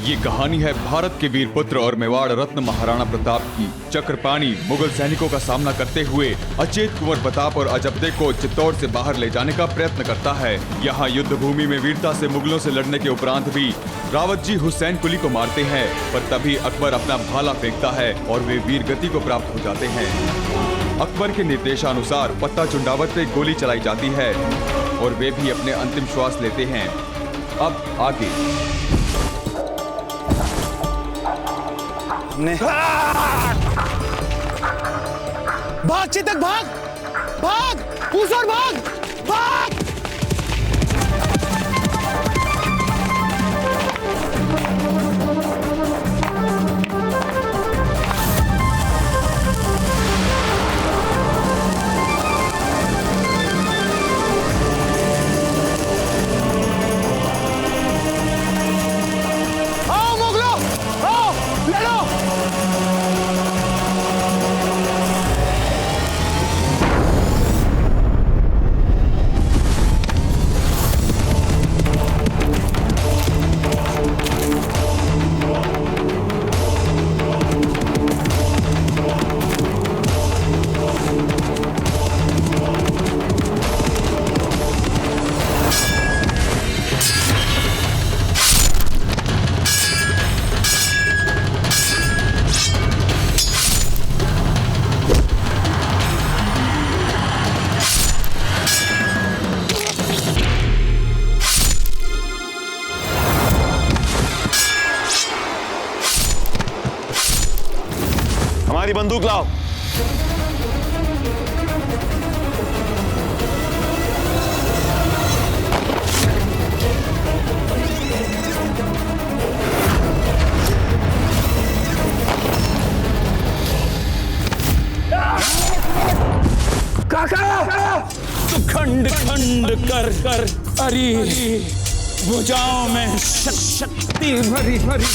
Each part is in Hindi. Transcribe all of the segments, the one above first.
ये कहानी है भारत के वीर पुत्र और मेवाड़ रत्न महाराणा प्रताप की। चक्रपाणी मुगल सैनिकों का सामना करते हुए अचेत कुंवर प्रताप और अजब्दे को चित्तौड़ से बाहर ले जाने का प्रयत्न करता है। यहाँ युद्ध भूमि में वीरता से मुगलों से लड़ने के उपरांत भी रावत जी हुसैन कुली को मारते हैं, पर तभी अकबर अपना भाला फेंकता है और वे वीर गति को प्राप्त हो जाते हैं। अकबर के निर्देशानुसार पत्ता चुंडावत पे गोली चलाई जाती है और वे भी अपने अंतिम श्वास लेते हैं। अब आगे भाग चेतक, भाग भाग, उस ओर भाग भाग। आओ मुगलों, आओ लड़ो। हमारी बंदूक लाओ। खंड खंड कर कर अरी भुजाओं में शक्ति भरी भरी,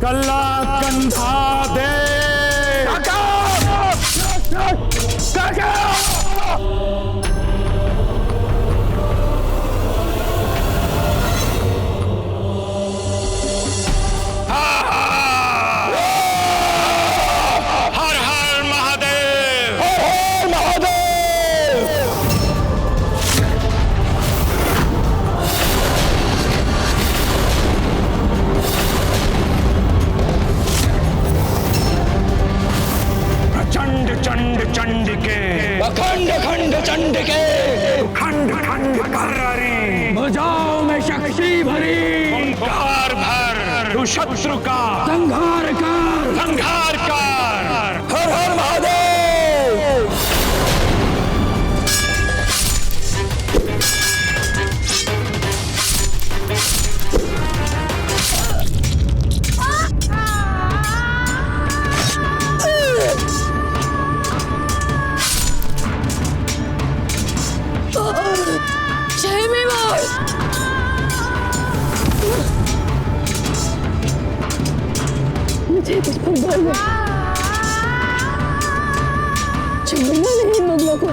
कल्ला कंधा दे। हर हर महादेव। चंड चंड चंडिके, अखंड खंड चंडिके, खंड खंड कर भुजाओं में शक्ति भरी, ओंकार भर तू शत्रु का संहार कर। संहार कर। हर हर महादेव। जय मेवाड़। मुझे कुछ भगवान है, छोड़ना नहीं मुगलों को।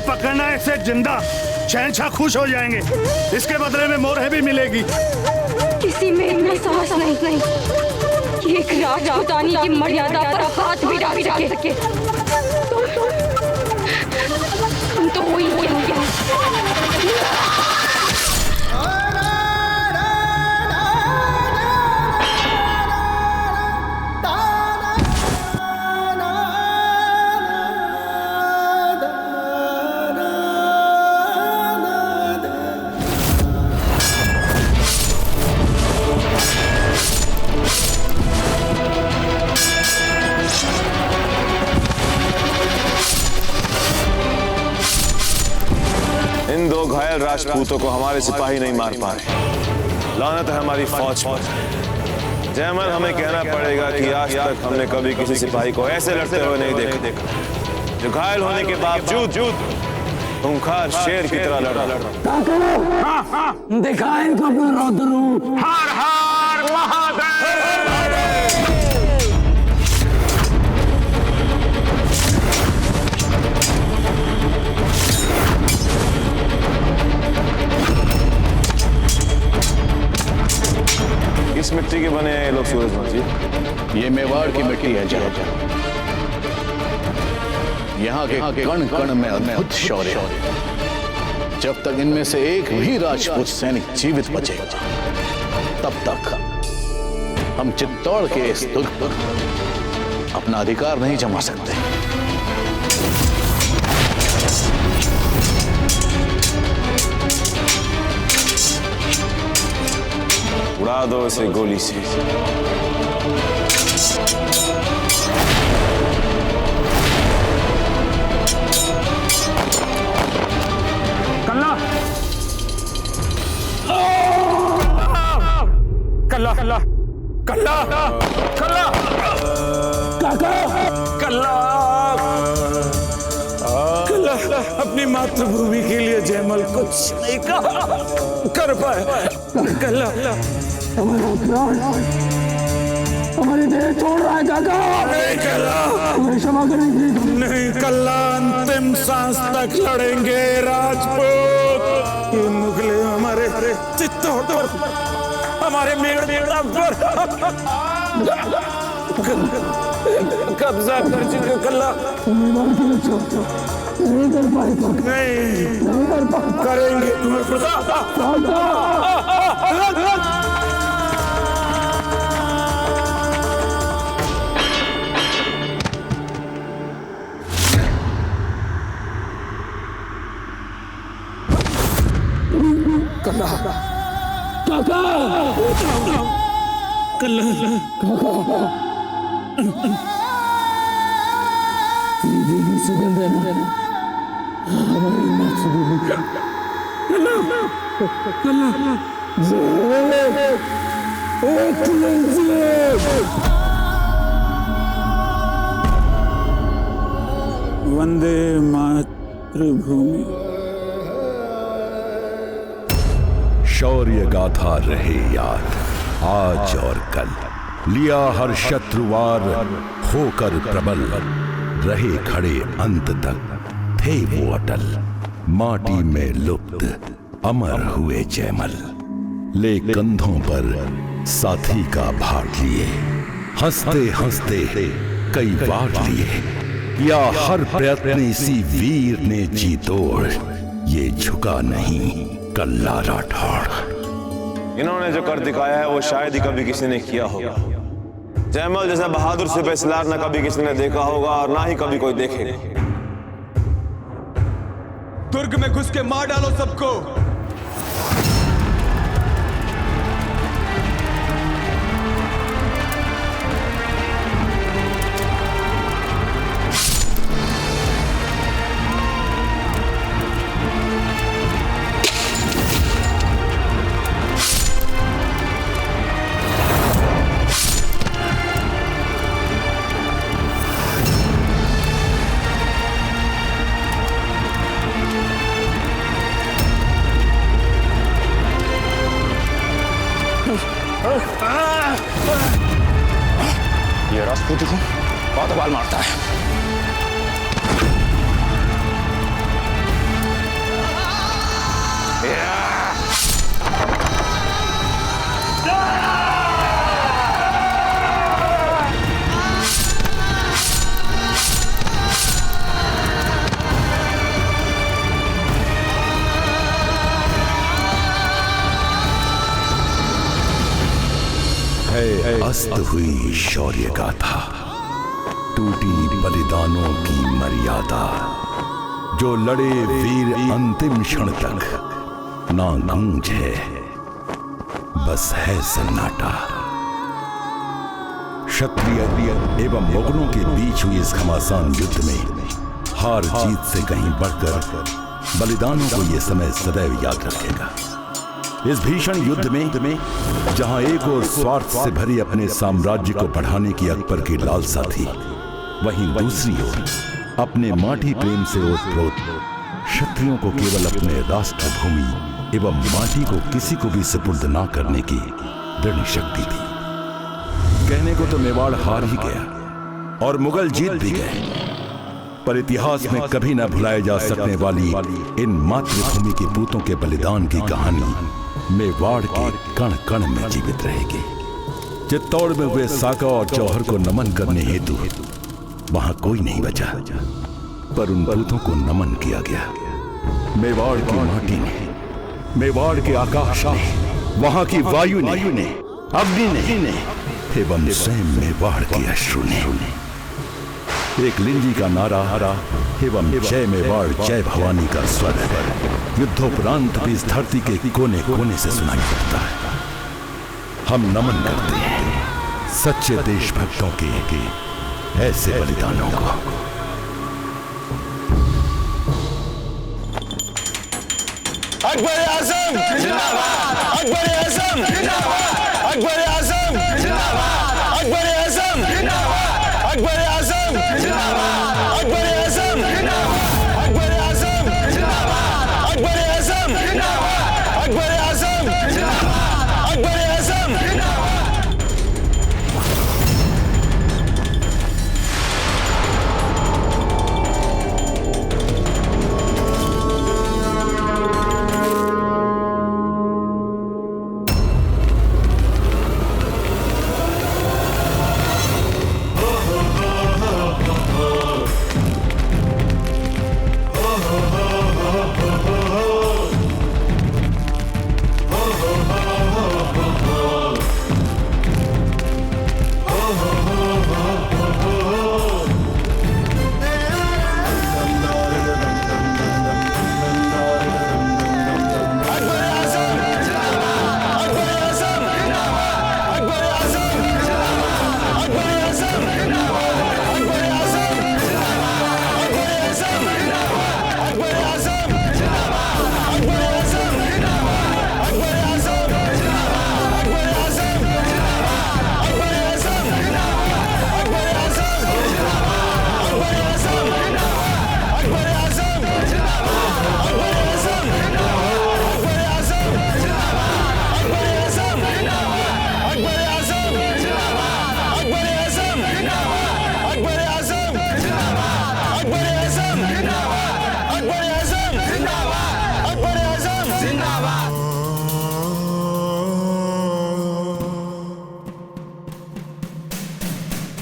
पकड़ना है इसे जिंदा, शहंशाह खुश हो जाएंगे। इसके बदले में मोहर भी मिलेगी। किसी में इतना साहस नहीं कि एक राजपूतानी की मर्यादा पर हाथ भी डाल सके। हम तो हो ही गया। 2 घायल राजपूतों को हमारे सिपाही नहीं मार पाए। लानत है हमारी फौज पर। जयमल, हमें कहना पड़ेगा कि आज तक हमने कभी किसी सिपाही को ऐसे लड़ते हुए नहीं देखा, जो घायल होने के बावजूद खूंखार शेर की तरह लड़ा। दिखा इनको अपना रौद्र रूप। हर हर महादेव। किस मिट्टी के बने हैं ये लोग सूरजमल जी? ये मेवाड़ की मिट्टी है जहाँ यहाँ के कण कण में अद्भुत शौर्य है। जब तक इनमें से एक भी राजपूत सैनिक जीवित बचेगा, तब तक हम चित्तौड़ के इस दुर्ग पर अपना अधिकार नहीं जमा सकते। उड़ा दो इसे गोली से। कल्ला कल्ला कल्ला कल्ला काका कल्ला कल्ला अपनी मातृभूमि के लिए जयमल कुछ नहीं कर पाए। कल्ला हमारी देह छोड़ रहा है काका। नहीं कल्ला, हमें क्षमा करेंगे। नहीं कल्ला, अंतिम सांस तक लड़ेंगे राजपूत। ये मुगले हमारे चित्तौड़ पर, हमारे मेड़ा पर कब्जा कर चुके। कल्ला नहीं कर पाए, नहीं कर पाए। करेंगे तुम्हें खुदा। काका काका कल्ला दीदी सुगंध है ना हमारी मातृभूमि का। वंदे मातृभूमि। शौर्य गाथा रहे याद आज और कल, लिया हर शत्रुवार होकर प्रबल, रहे खड़े अंत तक थे वो अटल, माटी में लुप्त अमर हुए जयमल। ले कंधों पर साथी का भार लिए, हंसते हंसते कई बार लिए, या हर प्रयत्न इसी वीर ने जी तोड़, ये झुका नहीं कल्ला राठौड़। इन्होंने जो कर दिखाया है वो शायद ही कभी किसी ने किया होगा। जयमल जैसा बहादुर सिपहसालार ना कभी किसी ने देखा होगा और ना ही कभी कोई देखेगा। दुर्ग में घुस के मार डालो सबको। ये राजपूती को बहुत बाल मारता है। अस्त हुई शौर्य गाथा, टूटी बलिदानों की मर्यादा, जो लड़े वीर अंतिम क्षण तक, ना गूंज है बस है सन्नाटा। क्षत्रिय एवं मुगलों के बीच हुई इस घमासान युद्ध में हार जीत से कहीं बढ़कर बलिदानों को यह समय सदैव याद रखेगा। इस भीषण युद्ध में जहां एक और स्वार्थ से भरी अपने साम्राज्य को बढ़ाने की अकबर की लालसा थी, वहीं दूसरी ओर अपने माटी प्रेम से ओतप्रोत क्षत्रियों को केवल अपने राष्ट्र भूमि एवं माटी को किसी को भी सुपुर्द ना करने की दृढ़ शक्ति थी। कहने को तो मेवाड़ हार ही गया और मुगल जीत भी गए, पर इतिहास में कभी न भुलाए जा सकने वाली इन मातृभूमि के पूतों के बलिदान की कहानी मेवाड़ के कण कण में जीवित रहेगी। चित्तौड़ में हुए साका और जौहर को नमन करने हेतु वहां कोई नहीं बचा, पर उन पूतों को नमन किया गया। मेवाड़ की माटी ने, मेवाड़ के आकाश ने, वहां की वायु ने, अग्नि ने एवं स्वयं मेवाड़ के अश्रु ने एक लिंजी का नारा एवं जय मेवाड़ जय भवानी का स्वर युद्धोपरांत भी इस धरती के कोने कोने से सुनाई पड़ता है। हम नमन करते हैं सच्चे देशभक्तों के ऐसे बलिदानों को। अकबर आजम जिंदाबाद, अकबर आजम जिंदाबाद, अकबर आजम जिंदाबाद, अकबर आजम जिंदाबाद, अकबर आजम जिंदाबाद, अकबर आजम जिंदाबाद, अकबर आजम जिंदाबाद, अकबर आजम जिंदाबाद, अकबर आजम जिंदाबाद, अकबर आजम जिंदाबाद।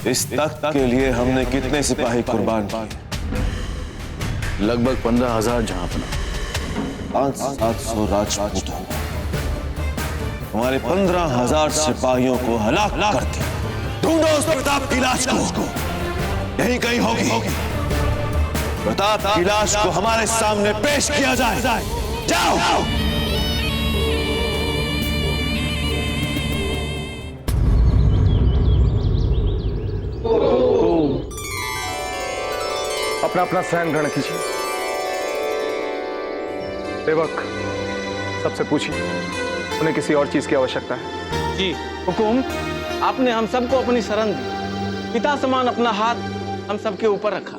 इस तख्त के लिए हमने कितने सिपाही कुर्बान किए? लगभग 15,000 जहांपना, 500-700 राजपूत हो। हमारे 15,000 सिपाहियों को हलाक करके ढूंढो उस प्रताप की लाश को, यहीं कहीं होगी। प्रताप की लाश को हमारे सामने पेश किया जाए। जाओ। अपना अपना सहन ग्रहण कीजिए। सेवक सबसे पूछिए, उन्हें किसी और चीज की आवश्यकता है? जी हुकुम, आपने हम सबको अपनी शरण दी, पिता समान अपना हाथ हम सबके ऊपर रखा।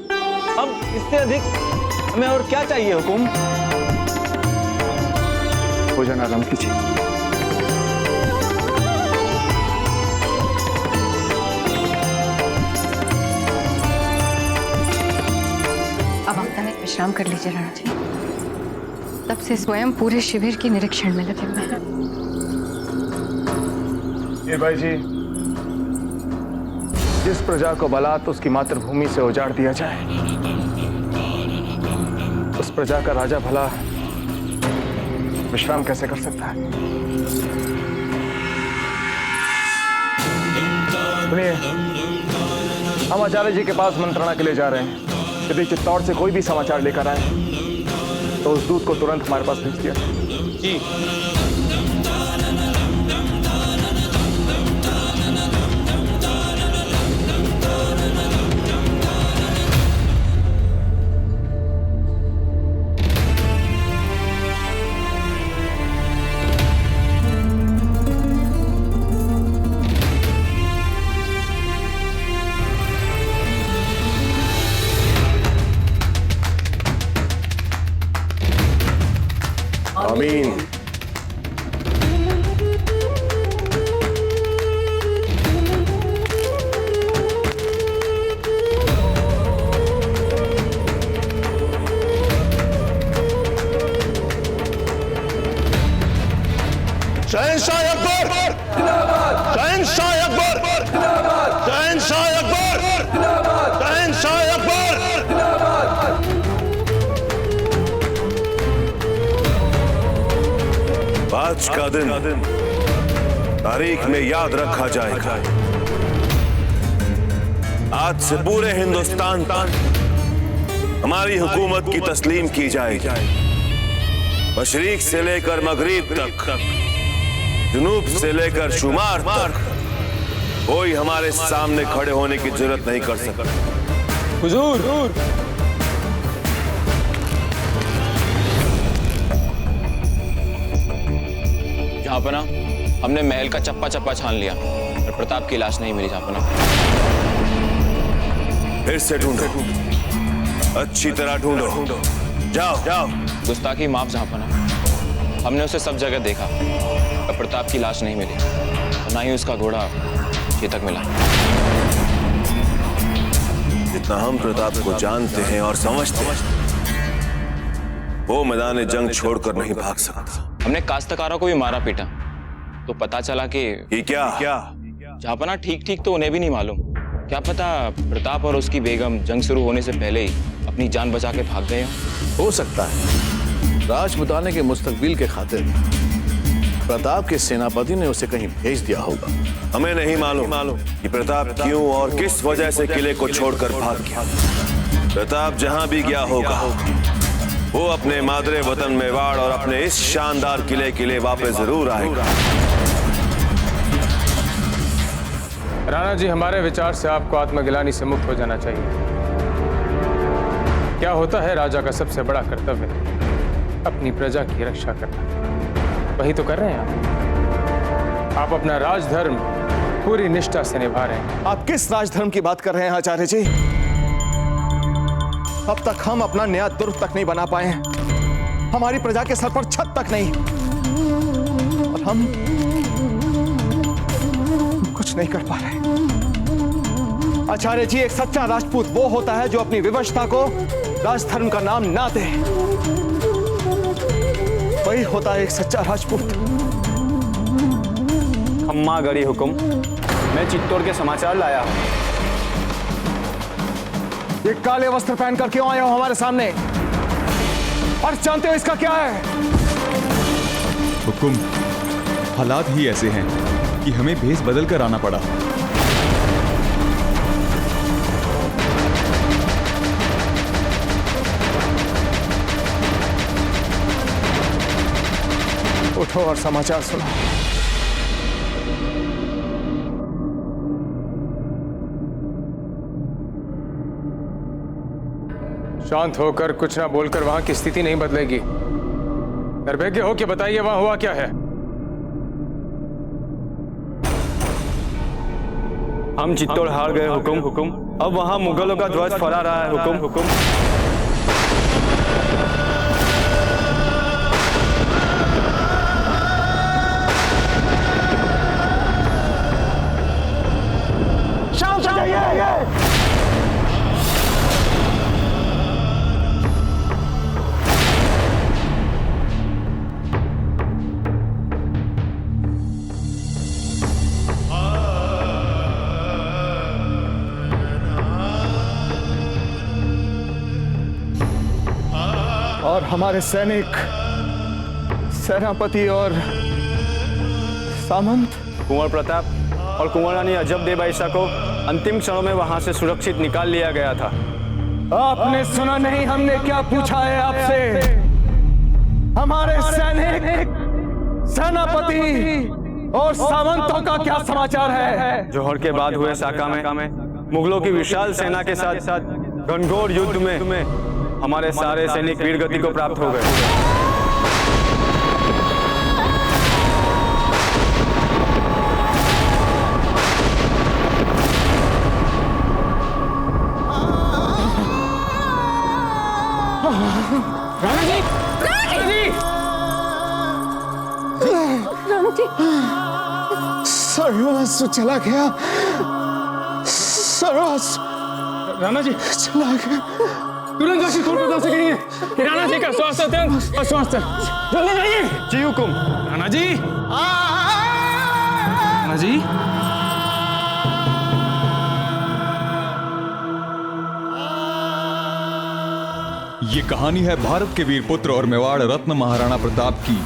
अब इससे अधिक हमें और क्या चाहिए हुकुम? भोजन आराम कीजिए। अब आप तनिक विश्राम कर लीजिए राणा जी। तब से स्वयं पूरे शिविर की निरीक्षण में लगे हुए हैं। ये भाई जी, जिस प्रजा को बलात् उसकी मातृभूमि से उजाड़ दिया जाए, उस प्रजा का राजा भला विश्राम कैसे कर सकता है? सुनिए, हम आचार्य जी के पास मंत्रणा के लिए जा रहे हैं। यदि चित्तौड़ से कोई भी समाचार लेकर आए तो उस दूत को तुरंत हमारे पास भेज दिया। जी। जमीन। शहंशाह अकबर, शहंशाह अकबर, शहंशाह अकबर, शहंशाह अकबर। आज का दिन तारीख में याद रखा जाएगा। आज से पूरे हिंदुस्तान तक हमारी हुकूमत की तस्लीम की जाएगी। मशरिक से लेकर मगरिब तक, जुनूब से लेकर शुमार तक कोई हमारे सामने खड़े होने की जरूरत नहीं कर सकता। हुजूर, जहाँपना, हमने महल का चप्पा चप्पा छान लिया और प्रताप की लाश नहीं मिली जहाँपना। फिर से ढूंढो, अच्छी तरह ढूंढो। जाओ जाओ। गुस्ताखी माफ जहाँपना, हमने उसे सब जगह देखा पर प्रताप की लाश नहीं मिली और ना ही उसका घोड़ा चेतक मिला। जितना हम प्रताप को जानते हैं और समझते हैं, वो मैदान जंग छोड़कर नहीं भाग सकता। हमने काश्तकारों को भी मारा पीटा तो पता चला कि क्या जहाँपना ठीक ठीक तो उन्हें भी नहीं मालूम। क्या पता प्रताप और उसकी बेगम जंग शुरू होने से पहले ही अपनी जान बचा के भाग गए हो सकता है राजपुताने के मुस्तकबिल के खातिर प्रताप के सेनापति ने उसे कहीं भेज दिया होगा। हमें नहीं मालूम कि प्रताप क्यों और किस वजह से किले को छोड़कर भाग गया। प्रताप जहां भी गया होगा, वो अपने मादरे वतन मेवाड़ और अपने इस शानदार किले के लिए वापस जरूर आएगा। राणा जी, हमारे विचार से आपको आत्मगिलानी से मुक्त हो जाना चाहिए। क्या होता है राजा का सबसे बड़ा कर्तव्य अपनी प्रजा की रक्षा करना, वही तो कर रहे हैं आप अपना राजधर्म पूरी निष्ठा से निभा रहे हैं। आप किस राजधर्म की बात कर रहे हैं आचार्य जी? अब तक हम अपना नया दुर्ग तक नहीं बना पाए हैं, हमारी प्रजा के सर पर छत तक नहीं, और हम कुछ नहीं कर पा रहे। आचार्य जी, एक सच्चा राजपूत वो होता है जो अपनी विवशता को राजधर्म का नाम ना दे। वही होता है एक सच्चा राजपूत। अम्मा गड़ी हुकुम, मैं चित्तौड़ के समाचार लाया हूं। ये काले वस्त्र पहनकर क्यों आए हो हमारे सामने? और जानते हो इसका क्या है? हुकुम, हालात ही ऐसे हैं कि हमें भेष बदल कर आना पड़ा। उठो और समाचार सुनो। शांत होकर कुछ ना बोलकर वहां की स्थिति नहीं बदलेगी। निर्भय हो के बताइए वहां हुआ क्या है। हम चित्तौड़ हार गए हुकुम। अब वहां मुगलों का ध्वज फहरा रहा है हुकुम। और हमारे सैनिक, सेनापति और सामंत, कुंवर प्रताप और कुंवर रानी अजब देव बाईसा को अंतिम क्षणों में वहां से सुरक्षित निकाल लिया गया था। आपने सुना नहीं हमने क्या पूछा है आपसे? हमारे सैनिक, सेनापति और सामंतों का क्या समाचार है? जोहर के बाद हुए साका में मुगलों की विशाल सेना के साथ घनघोर युद्ध में हमारे सारे सैनिक वीरगति को प्राप्त हो गए। जी। सर्वनाश तो चला गया, सर्वनाश राणा जी चला गया। तुरंत जाके कौन बता सकेंगे कि राणा जी का स्वास्थ्य अत्यंत अस्वस्थ है। जल्दी जाइए। जी हुकुम। राणा जी, राणा जी। ये कहानी है भारत के वीर पुत्र और मेवाड़ रत्न महाराणा प्रताप की।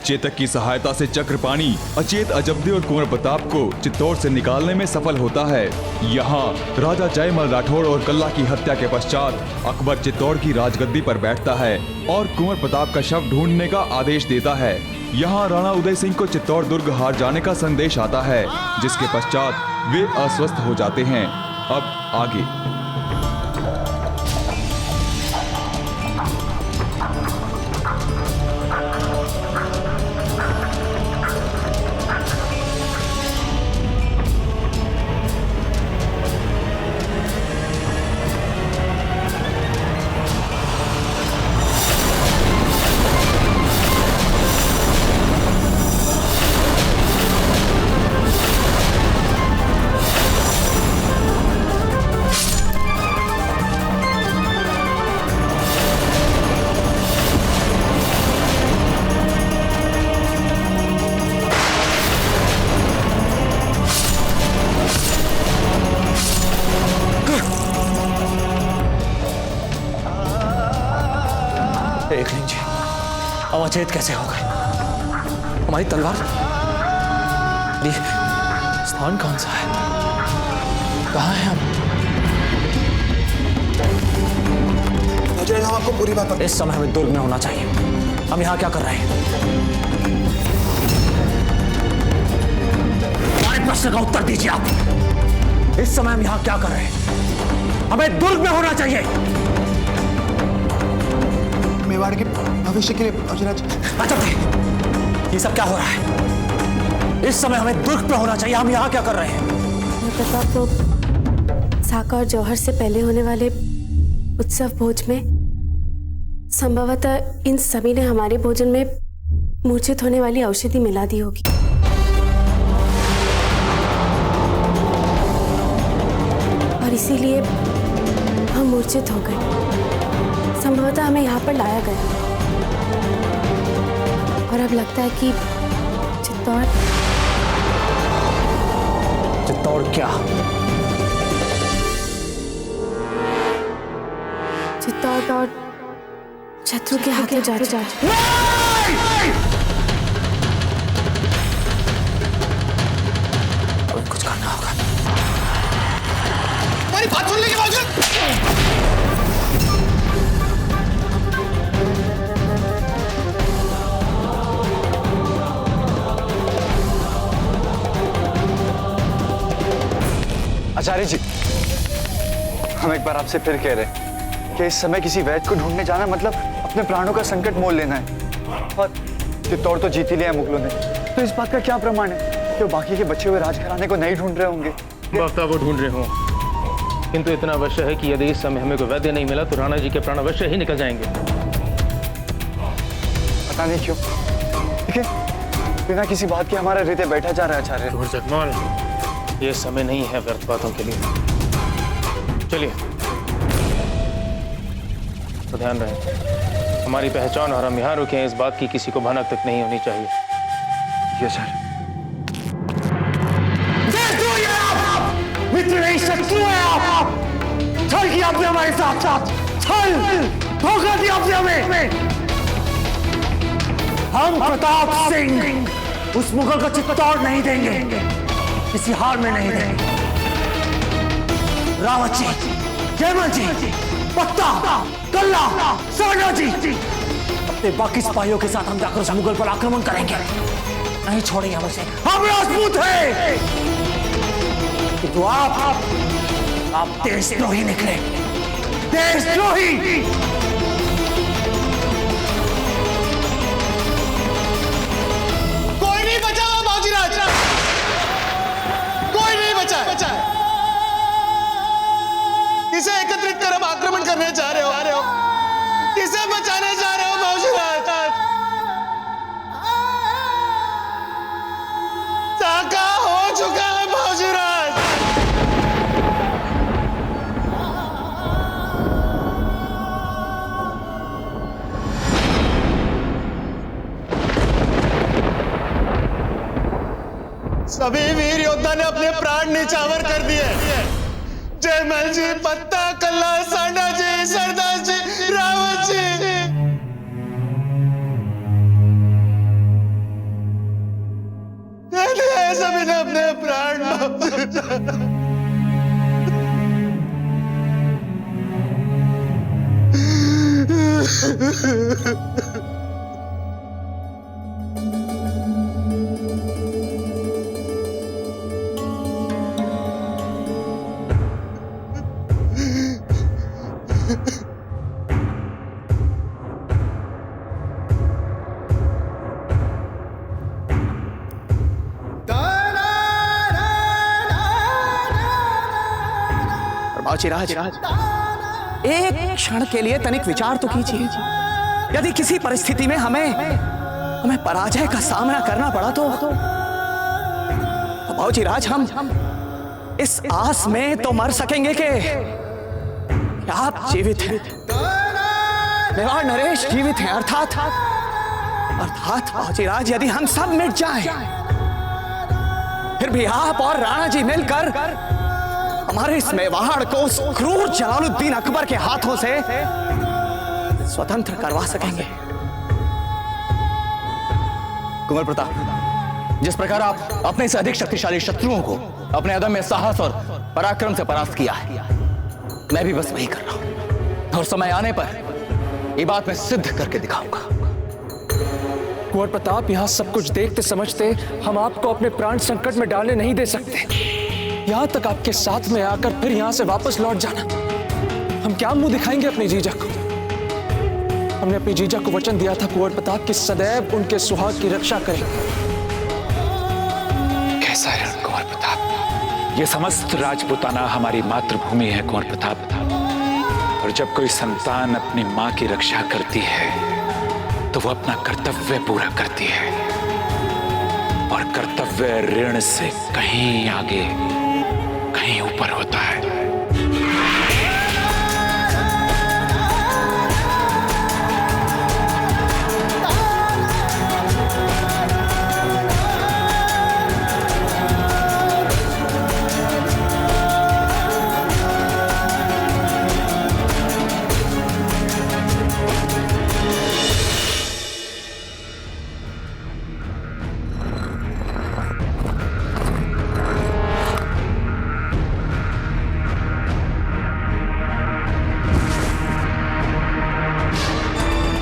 चेतक की सहायता से चक्रपाणी अचेत अजब्दे और कुंवर प्रताप को चित्तौड़ से निकालने में सफल होता है। यहाँ राजा जयमल राठौड़ और कल्ला की हत्या के पश्चात अकबर चित्तौड़ की राजगद्दी पर बैठता है और कुंवर प्रताप का शव ढूंढने का आदेश देता है। यहाँ राणा उदय सिंह को चित्तौड़ दुर्ग हार जाने का संदेश आता है, जिसके पश्चात वे अस्वस्थ हो जाते हैं। अब आगे। एकलिंग जी, अब अचेत कैसे हो गए? हमारी तलवार, ये स्थान कौन सा है? कहाँ हैं हम? अजय, हम आपको पूरी बात। इस समय हमें दुर्ग में होना चाहिए। हम यहाँ क्या कर रहे हैं? हमारे प्रश्न का उत्तर दीजिए आप। इस समय हम यहाँ क्या कर रहे हैं? हमें दुर्ग में होना चाहिए। मेवाड़ के भविष्य के लिए अजराज। ये सब क्या हो रहा है? इस समय हमें दुर्ग पे होना चाहिए। हम यहाँ क्या कर रहे हैं? प्रताप तो साका और जौहर से पहले होने वाले उत्सव भोज में संभवतः इन सभी ने हमारे भोजन में मूर्छित होने वाली औषधि मिला दी होगी। और इसीलिए हम मूर्छित हो गए। संभवतः हमें यहाँ पर लाया गया और अब लगता है कि चित्तौड़ क्या? चित्तौड़ और शत्रु के हाथों जा चुका है। अब कुछ करना होगा। मेरी बात सुन लीजिए बाबूजी। आचार्य जी, हम एक बार आपसे फिर कह रहे हैं कि इस समय किसी वैद्य को ढूंढने जाना मतलब अपने प्राणों का संकट मोल लेना है। और चित्तौड़ तो जीत ही लिया है मुगलों ने, तो इस बात का क्या प्रमाण है कि वो बाकी के बचे हुए राजघराने को नहीं ढूंढ रहे होंगे? वक्त वो ढूंढ रहे हों, किंतु इतना अवश्य है कि यदि इस समय हमें कोई वैद्य नहीं मिला तो राणा जी के प्राण अवश्य ही निकल जाएंगे। पता नहीं क्यों, ठीक है, बिना किसी बात के हमारा हृदय बैठा जा रहा है आचार्य। जगमोहन, ये समय नहीं है व्यर्थ बातों के लिए। चलिए, तो ध्यान रहे, हमारी पहचान और हम यहाँ रुके हैं, इस बात की किसी को भनक तक नहीं होनी चाहिए। ये सर। मित्र नहीं, शत्रु है आप। छल किया आपने हमारे साथ साथ, छल धोखा दिया आपने हमें। हम प्रताप सिंह उस मुगल का चित्तौड़ नहीं देंगे, किसी हाल में नहीं देंगे। रावत जी, जयमल जी, पत्ता, कल्ला, साना जी, अपने बाकी सिपाहियों के साथ हम जाकर उस मुगल पर आक्रमण करेंगे। नहीं छोड़ेंगे हम उसे। हम राजपूत हैं, किंतु आप देशद्रोही निकले, देशद्रोही। कोई नहीं बचा बाबूजीराज, कोई नहीं बचा। किसे एकत्रित कर अब आक्रमण करने जा रहे हो? किसे बचाने जा रहे हो बाबूजीराज? अभी वीर योद्धा ने अपने प्राण निछावर कर दिए। जयमल जी, पत्ता, कल्ला, सांडा जी, सरदार जी, रावत जी। सभी ने अपने प्राण बाजीराज, एक क्षण के लिए तनिक विचार तो कीजिए। यदि किसी परिस्थिति में हमें पराजय का सामना करना पड़ा तो बाजीराज, हम इस आस में तो मर सकेंगे कि आप जीवित हैं, मेवाड़ नरेश जीवित हैं। अर्थात बाजीराज, यदि हम सब मिट जाएं, फिर भी आप और राणा जी मिलकर हमारे इस मेवाड़ को उस क्रूर जलालुद्दीन अकबर के हाथों से स्वतंत्र करवा सकेंगे। कुंवर प्रताप, जिस प्रकार आप अपने से अधिक शक्तिशाली शत्रुओं को अपने अदम्य साहस और पराक्रम से परास्त किया है, मैं भी बस वही कर रहा हूं और समय आने पर ये बात मैं सिद्ध करके दिखाऊंगा। कुंवर प्रताप, यहाँ सब कुछ देखते समझते हम आपको अपने प्राण संकट में डालने नहीं दे सकते। यहाँ तक आपके साथ में आकर फिर यहाँ से वापस लौट जाना, हम क्या मुंह दिखाएंगे अपनी जीजा को? हमने अपनी जीजा को वचन दिया था कुंवर प्रताप कि सदैव उनके सुहाग की रक्षा करेंगे। कैसा है कुंवर प्रताप? ये समस्त राजपूताना हमारी मातृभूमि है कुंवर प्रताप, और जब कोई संतान अपनी माँ की रक्षा करती है तो वो अपना कर्तव्य पूरा करती है, और कर्तव्य ऋण से कहीं आगे, कहीं ऊपर होता है।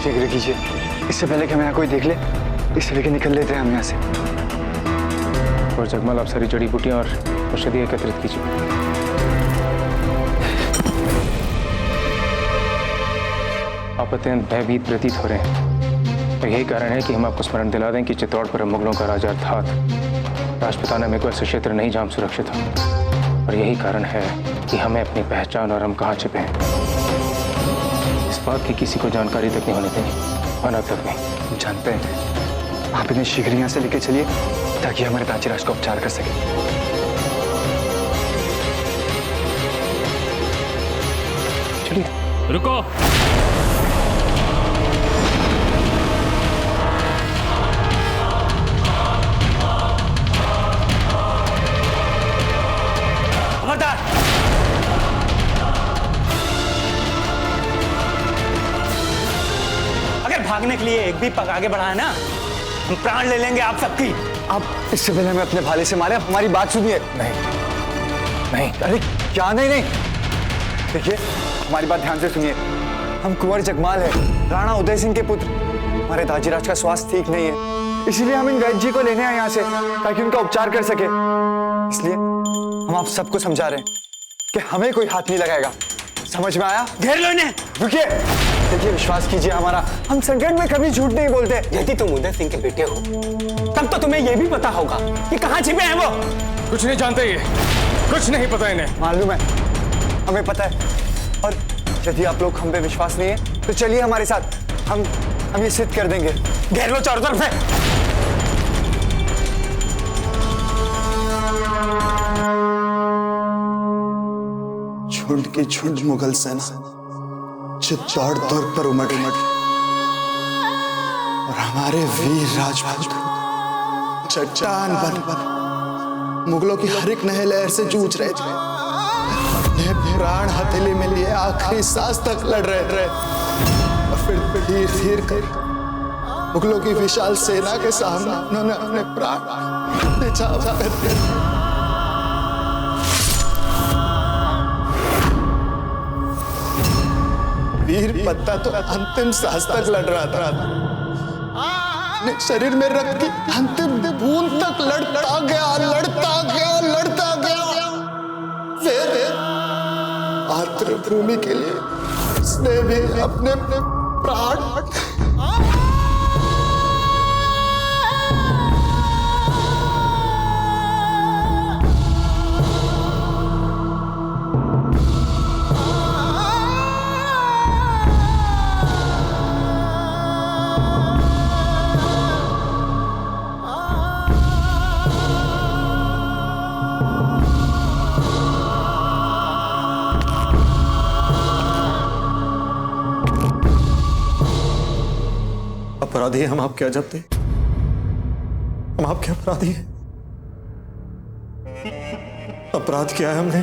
शीघ्र कीजिए, इससे पहले कि हमें यहाँ कोई देख ले, इससे लेके निकल लेते हैं हम यहाँ से। और जगमल, आप सारी जड़ी बूटियां और औषधि एकत्रित कीजिए। आप अत्यंत भयभीत प्रतीत हो रहे हैं, और यही कारण है कि हम आपको स्मरण दिला दें कि चित्तौड़ पर मुगलों का राज अर्थात राजपूताना में कोई ऐसा क्षेत्र नहीं जहाँ हम सुरक्षित हो, और यही कारण है कि हमें अपनी पहचान और हम कहाँ छिपे हैं इस बात की किसी को जानकारी तक नहीं होने देनी, और अब तक नहीं। जानते हैं, आप इन्हें शीघ्र यहाँ से लेके चलिए ताकि हमारे ताजीराज का उपचार कर सके। चलिए। रुको। खबरदार! भागने के लिए एक भी पग आगे बढ़ाया ना, हम प्राण ले लेंगे आप सबकी। आप इससे पहले हमें अपने भाले से मारे, आप हमारी बात सुनिए। नहीं, अरे क्या नहीं? देखिए, हमारी बात ध्यान से सुनिए। हम कुंवर जगमाल है, राणा उदय सिंह के पुत्र। हमारे दाजीराज का स्वास्थ्य ठीक नहीं है, इसीलिए हम इन वैद्य जी को लेने आए यहाँ से ताकि उनका उपचार कर सके। इसलिए हम आप सबको समझा रहे हैं कि हमें कोई हाथ नहीं लगाएगा। समझ में आया? घेर लो इन्हें। रुकिए, देखिए, विश्वास कीजिए हमारा, हम संकट में कभी झूठ नहीं बोलते। यदि तुम उदय सिंह के बेटे हो तब तो तुम्हें यह भी पता होगा कि कहाँ छिपे हैं वो। कुछ नहीं जानते, ये कुछ नहीं पता इन्हें। मालूम है, हमें पता है। और यदि आप लोग हम पे विश्वास नहीं है तो चलिए हमारे साथ, हम ये सिद्ध कर देंगे। घेर लो चारों तरफ से। झुंड की झुंड मुगल सेना चित्तौड़ दुर्ग पर उमड़ और हमारे वीर राजपूत चट्टान बन मुगलों की हर एक नए लहर से जूझ रहे थे, अपने प्राण हथेली में लिए आखिरी सांस तक लड़ रहे थे, और फिर धीरे धीरे कर मुगलों की विशाल सेना के सामने उन्होंने अपने प्राण न्यौछावर कर दिए। वीर पत्ता तो अंतिम सांस तक लड़ रहा था, अपने शरीर में रक्त की अंतिम बूंद तक लड़ता गया। फिर मातृभूमि के लिए उसने भी अपने प्राण अपराधी हैं हम आपके अजब थे, हम आपके अपराधी हैं। अपराध किया है हमने,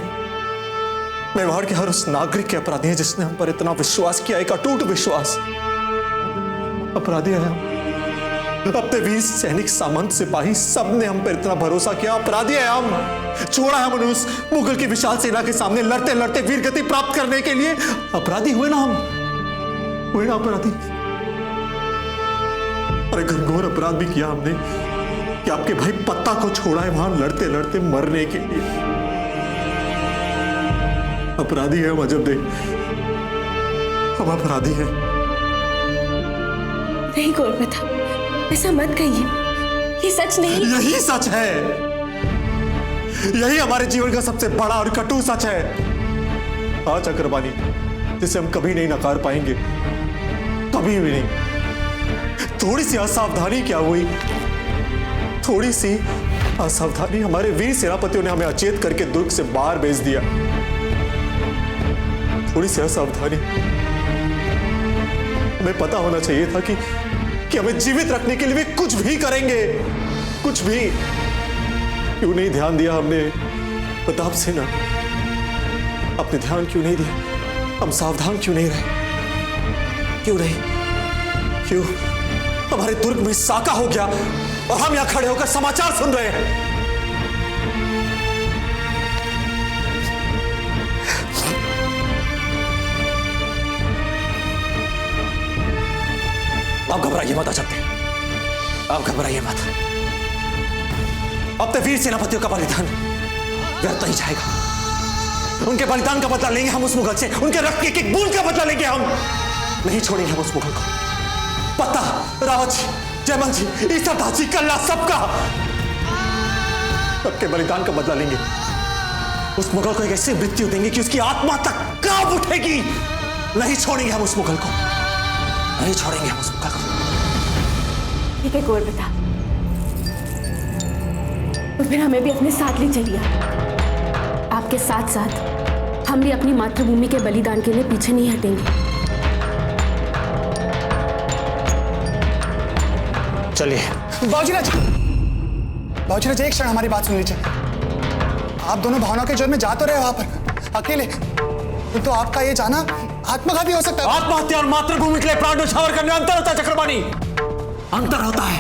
मेवाड़ के हर उस नागरिक के अपराधी हैं जिसने हम पर इतना विश्वास किया, एक अटूट विश्वास। अपराधी हैं हम, अपने वीर सैनिक सामंत सिपाही सबने हम पर इतना भरोसा किया। अपराधी है हम, छोड़ा है हमने उस मुगल की विशाल सेना के सामने लड़ते लड़ते वीर गति प्राप्त करने के लिए। अपराधी हुए ना हम, हुए ना अपराधी। और एक घनघोर अपराध भी किया हमने कि आपके भाई पत्ता को छोड़ा है वहां लड़ते लड़ते मरने के लिए। अपराधी है हम अजब दे, हम अपराधी हैं। नहीं गौर प्रताप, ऐसा मत कहिए, ये सच नहीं। यही सच है, यही हमारे जीवन का सबसे बड़ा और कटु सच है। हाँ चक्रपाणी, जिसे हम कभी नहीं नकार पाएंगे, कभी भी नहीं। थोड़ी सी असावधानी क्या हुई, थोड़ी सी असावधानी हमारे वीर सेनापतियों ने हमें अचेत करके दुर्ग से बाहर भेज दिया। थोड़ी सी असावधानी। हमें पता होना चाहिए था कि हमें जीवित रखने के लिए वे कुछ भी करेंगे, कुछ भी। क्यों नहीं ध्यान दिया हमने प्रताप सेना? अपने ध्यान क्यों नहीं दिया? हम सावधान क्यों नहीं रहे? क्यों नहीं? क्यों हमारे दुर्ग में साका हो गया और हम यहां खड़े होकर समाचार सुन रहे हैं? आप घबराइए मत अजब दे, आप घबराइए मत। अब तो वीर सेनापतियों का बलिदान व्यर्थ नहीं जाएगा। उनके बलिदान का बदला लेंगे हम उस मुगल से, उनके रक्त की एक बूंद का बदला लेंगे हम। नहीं छोड़ेंगे हम उस मुगल को। पत्ता, रावत जी, जयमल जी, ईसादास जी, कल्ला, सबका सबके बलिदान का बदला लेंगे। उस मुगल को एक ऐसी मृत्यु देंगे कि उसकी आत्मा तक कांप उठेगी। नहीं छोड़ेंगे हम उस मुगल को, नहीं छोड़ेंगे हम उस मुगल को। ठीक है गौर प्रताप, तो फिर हमें भी अपने साथ ले चलिए। आपके साथ साथ हम भी अपनी मातृभूमि के बलिदान के लिए पीछे नहीं हटेंगे। चलिए। बाबूजीराज, बाबूजीराज एक क्षण हमारी बात सुन लीजिए। आप दोनों भावनाओं के जोर में जा तो रहे वहां पर अकेले, तो आपका ये जाना आत्मघात भी हो सकता है। आत्महत्या और मातृभूमि के लिए प्राण न्यौछावर करने अंतर होता है चक्रपाणी, अंतर होता है।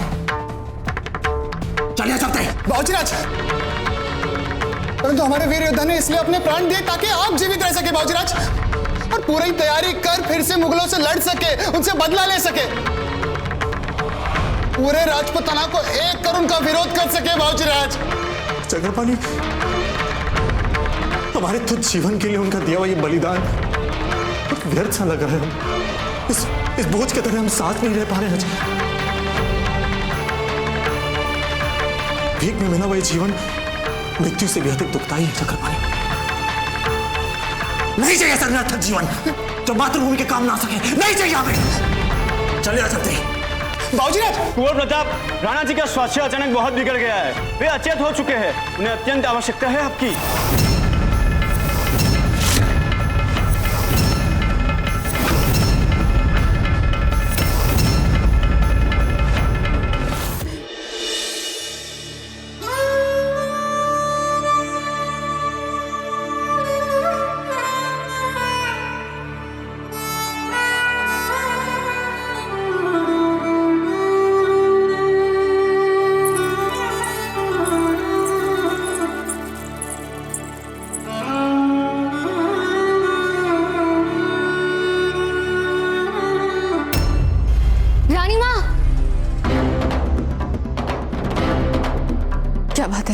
चलिए चलते हैं। बाबूजीराज, परंतु हमारे वीर योद्धा ने इसलिए अपने प्राण दिए ताकि आप जीवित रह सके बाबूजीराज, और पूरी तैयारी कर फिर से मुगलों से लड़ सके, उनसे बदला ले सके, पूरे राजपूताना को एक कर उनका विरोध कर सके बाबूजीराज। चक्रपाणी, हमारे तुझ जीवन के लिए उनका दिया हुआ ये बलिदान व्यर्थ सा लग रहा है। इस बोझ के तरह हम साथ नहीं रह पा रहे हैं। भीख में मिला हुआ ये जीवन मृत्यु से भी अधिक दुखदायी है चक्रपाणी। नहीं चाहिए ऐसा निरर्थक जीवन जो मातृभूमि के काम ना सके, नहीं चाहिए हमें। चले आ सकते हैं। बाबूजीराज, कुंवर प्रताप, राणा जी का स्वास्थ्य अचानक बहुत बिगड़ गया है, वे अचेत हो चुके हैं, उन्हें अत्यंत आवश्यकता है आपकी।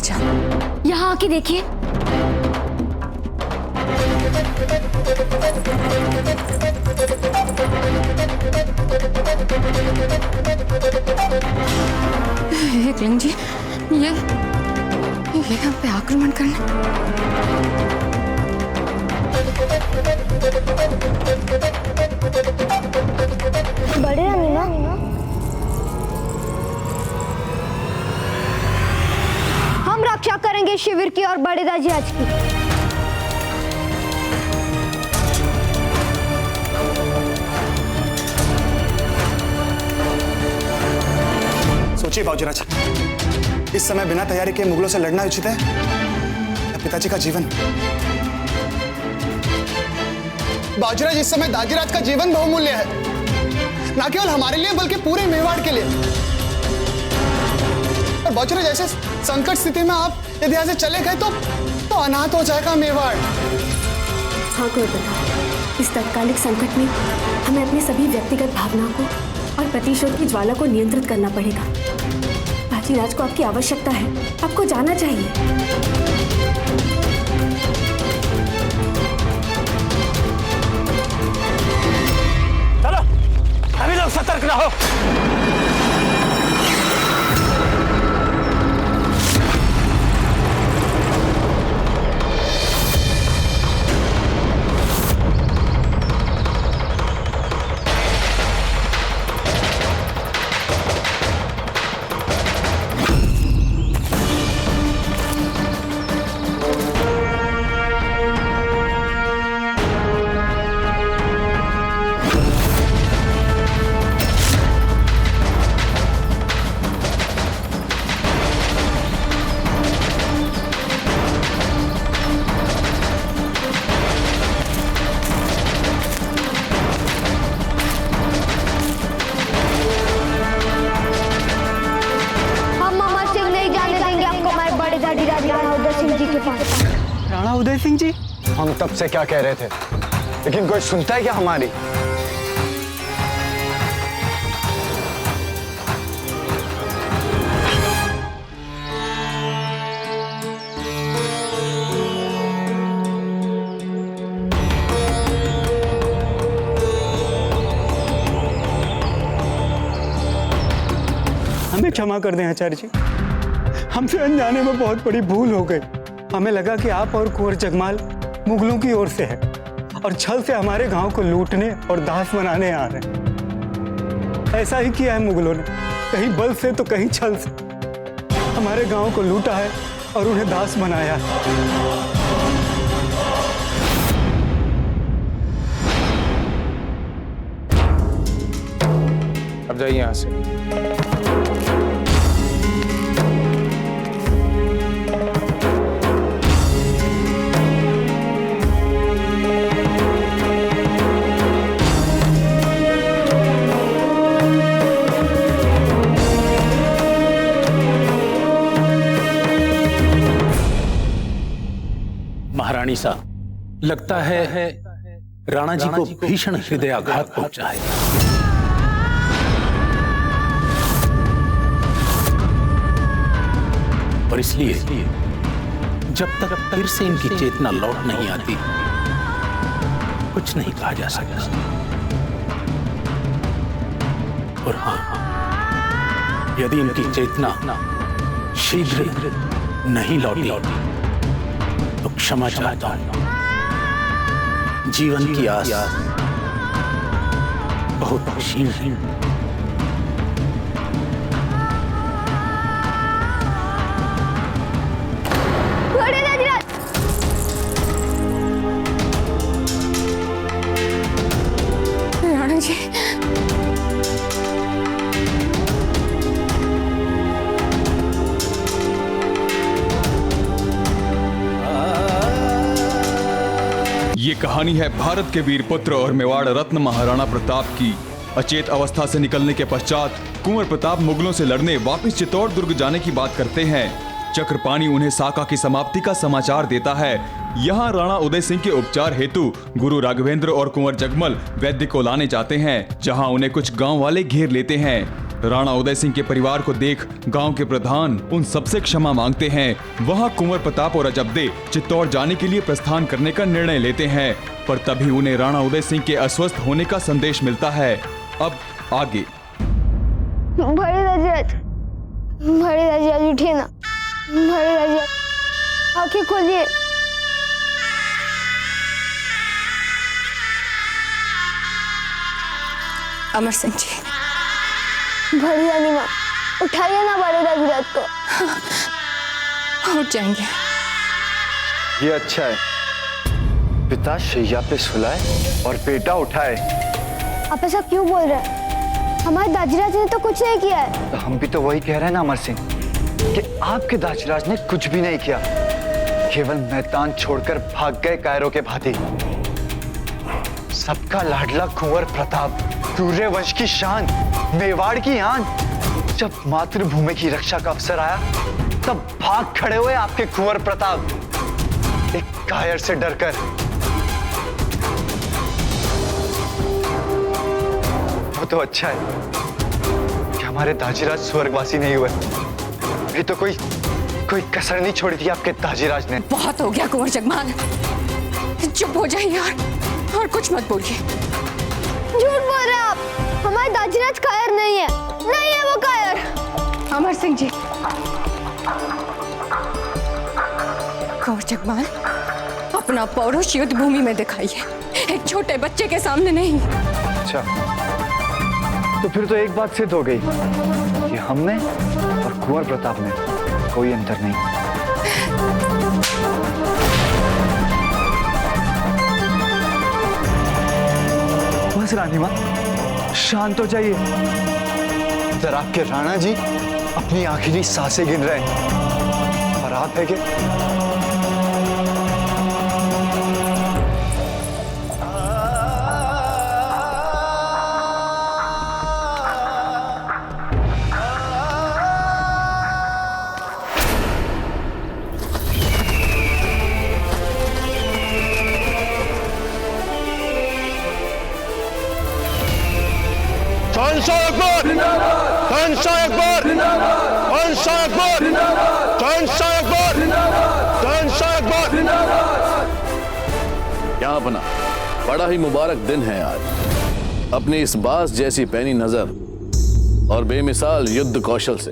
राजा। यहाँ आके देखिए। एकलिंग जी, ये हम पे आक्रमण करने। बड़े अमीना, हम रक्षा करेंगे शिविर की और बड़े दाजी आज की। सोचिए बाबूजी, इस समय बिना तैयारी के मुगलों से लड़ना उचित है या पिताजी का जीवन? बाबूजी, इस समय दाजीराज का जीवन बहुमूल्य है, ना केवल हमारे लिए बल्कि पूरे मेवाड़ के लिए। और बाबूजी, जैसे संकट स्थिति में आप यदि यहाँ से चले गए तो अनाथ हो जाएगा मेवाड़। हाँ कोई बता, इस तत्कालिक संकट में हमें अपनी सभी व्यक्तिगत भावनाओं को और प्रतिशोध की ज्वाला को नियंत्रित करना पड़ेगा। बाजीराज को आपकी आवश्यकता है, आपको जाना चाहिए। चलो, अभी लोग सतर्क रहो। राणा उदय सिंह जी, हम तब से क्या कह रहे थे, लेकिन कोई सुनता है क्या हमारी? हमें क्षमा कर दें आचार्य जी, हमसे अनजाने में बहुत बड़ी भूल हो गई। हमें लगा कि आप और कुंवर जगमाल मुगलों की ओर से है और छल से हमारे गांव को लूटने और दास बनाने आ रहे हैं। ऐसा ही किया है मुगलों ने, कहीं बल से तो कहीं छल से हमारे गांव को लूटा है और उन्हें दास बनाया है। अब जाइए यहां से। महारानी साहब, लगता है राणा जी को भीषण हृदयाघात पहुंचा है। और इसलिए जब तक फिर से इनकी चेतना लौट नहीं आती, कुछ नहीं कहा जा सकता। और हाँ, यदि इनकी चेतना शीघ्र नहीं लौटी तो क्षमा चाहता हूं। जीवन की आस बहुत क्षीण है। राणा जी, ये कहानी है भारत के वीर पुत्र और मेवाड़ रत्न महाराणा प्रताप की। अचेत अवस्था से निकलने के पश्चात कुंवर प्रताप मुगलों से लड़ने वापस चित्तौड़ दुर्ग जाने की बात करते हैं। चक्रपाणी उन्हें साका की समाप्ति का समाचार देता है। यहाँ राणा उदय सिंह के उपचार हेतु गुरु राघवेंद्र और कुंवर जगमल वैद्य को लाने जाते हैं, जहाँ उन्हें कुछ गांव वाले घेर लेते हैं। राणा उदय सिंह के परिवार को देख गांव के प्रधान उन सबसे क्षमा मांगते हैं। वहां कुंवर प्रताप और अजब्दे चित्तौड़ जाने के लिए प्रस्थान करने का निर्णय लेते हैं, पर तभी उन्हें राणा उदय सिंह के अस्वस्थ होने का संदेश मिलता है। अब आगे। बड़े राज उठिए ना, बड़े राज आंखें खोलिए। अमर सिंह जी, बड़ी रानी माँ, उठाइए ना बड़े राजराज को। उठ जाएंगे। ये अच्छा है, पिता शैया पे सुलाए और बेटा उठाए। आप ऐसा क्यों बोल रहे हैं? हमारे दाजीराज ने तो कुछ नहीं किया है। तो हम भी तो वही कह रहे हैं ना अमर सिंह, कि आपके दाजीराज ने कुछ भी नहीं किया, केवल मैदान छोड़कर भाग गए कायरों के भांति। सबका लाडला कुंवर प्रताप, सूर्यवंश की शान, मेवाड़ की आन, जब मातृभूमि की रक्षा का अवसर आया तब भाग खड़े हुए आपके कुंवर प्रताप, एक कायर से डरकर। वो तो अच्छा है कि हमारे दाजीराज स्वर्गवासी नहीं हुए, भी तो कोई कसर नहीं छोड़ी थी आपके दाजीराज ने। बहुत हो गया कुंवर जगमाल, चुप हो जाइए और कुछ मत बोलिए। झूठ बोल रहे हैं आप, हमारे दाजीराज कायर नहीं है, नहीं है वो कायर। अमर सिंह जी, कुंवर जगमाल, अपना पौरुष युद्ध भूमि में दिखाइए, एक छोटे बच्चे के सामने नहीं। अच्छा, तो फिर तो एक बात सिद्ध हो गई कि हम में और कुंवर प्रताप में कोई अंतर नहीं। बस रानी माँ, शांत हो जाइए। इधर आपके राणा जी अपनी आखिरी सांसें गिन रहे हैं और आप है कि यहाँ बना बड़ा ही मुबारक दिन है आज। अपनी इस बास जैसी पैनी नजर और बेमिसाल युद्ध कौशल से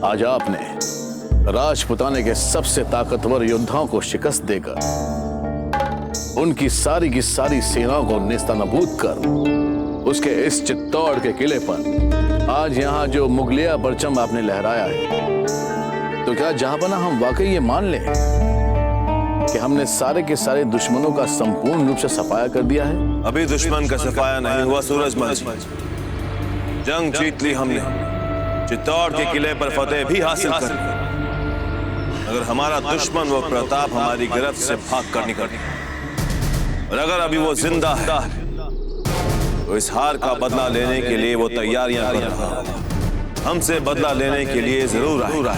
आज आपने राजपुताने के सबसे ताकतवर योद्धाओं को शिकस्त देकर उनकी सारी की सारी सेनाओं को नेस्तनाबूद कर उसके इस चित्तौड़ के किले पर आज यहाँ जो मुगलिया परचम आपने लहराया है, तो क्या जहांपना हम वाकई ये मान लें कि हमने सारे के सारे दुश्मनों का संपूर्ण रूप से सफाया कर दिया है? अभी दुश्मन का सफाया नहीं हुआ सूरजमल। जंग जीत ली हमने, चित्तौड़ के किले पर फतेह भी हासिल कर ली। अगर हमारा दुश्मन वो प्रताप हमारी गिरफ्त से भाग कर निकल, और अगर अभी वो जिंदा है तो इस हार का बदला लेने के लिए वो तैयारियां कर रहा है। हमसे बदला लेने के लिए जरूर आएगा।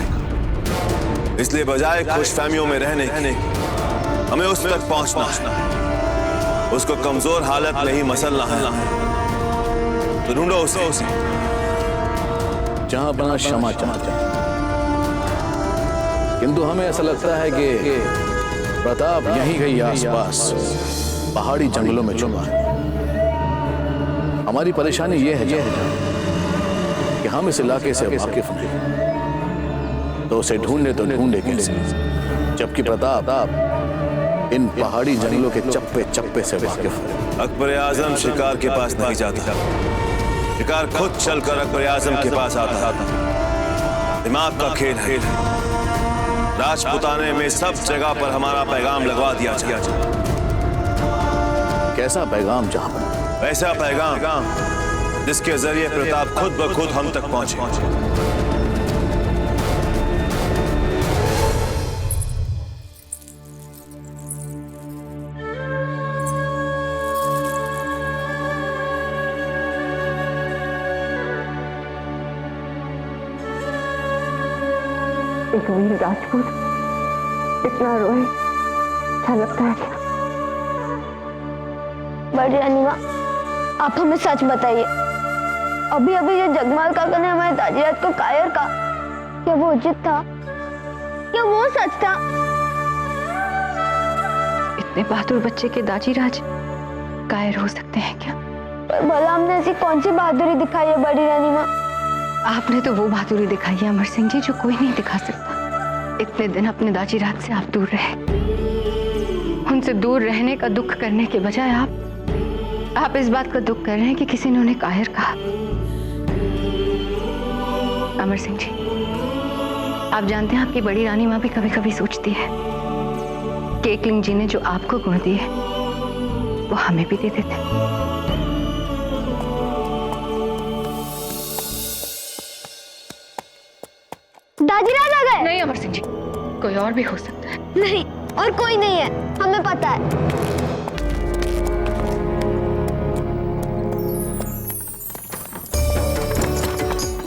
इसलिए बजाय खुशफहमियों में रहने हमें उस तक पहुंचना है, उसको कमजोर हालत में ही मसलना है। तो ढूंढो उसे। जहां बना क्षमा चाहता, किंतु हमें ऐसा लगता है कि प्रताप यहीं कहीं आसपास पहाड़ी जंगलों में छुपा है। हमारी परेशानी यह है कि हम इस इलाके से वाकिफ नहीं, तो उसे ढूंढे तो ढूंढे कैसे, जबकि प्रताप इन पहाड़ी जंगलों के चप्पे चप्पे से वाकिफ है। अकबर आजम शिकार के पास नहीं जाता, शिकार खुद चलकर अकबर आजम के पास आता। दिमाग का खेल है। राजपुताने में सब जगह पर हमारा पैगाम लगवा दिया जाए। कैसा पैगाम जहां पर? वैसा पैगाम जिसके जरिए प्रताप खुद ब खुद हम तक पहुंचे। एक वीर राजपूत इतना रोए, अच्छा लगता है क्या? बड़ी रानी माँ, आप हमें सच बताइए, अभी अभी जो जगमाल काका ने हमारे दाजीराज को कायर कहा, क्या वो उचित था? क्या वो सच था? इतने बहादुर बच्चे के दाजीराज कायर हो सकते हैं क्या? पर भला हमने ऐसी कौन सी बहादुरी दिखाई है बड़ी रानी माँ? आपने तो वो बहादुरी दिखाई है अमर सिंह जी जो कोई नहीं दिखा सकता। इतने दिन अपने दाजीराज से आप दूर रहे, उनसे दूर रहने का दुख करने के बजाय आप इस बात का दुख कर रहे हैं कि किसी ने उन्हें कायर कहा। अमर सिंह जी, आप जानते हैं आपकी बड़ी रानी माँ भी कभी कभी सोचती है कि एकलिंग जी ने जो आपको गुण दिए वो हमें भी दे देते। दाजीराज आ गए? नहीं अमर सिंह जी, कोई और भी हो सकता है। नहीं, और कोई नहीं है, हमें पता है।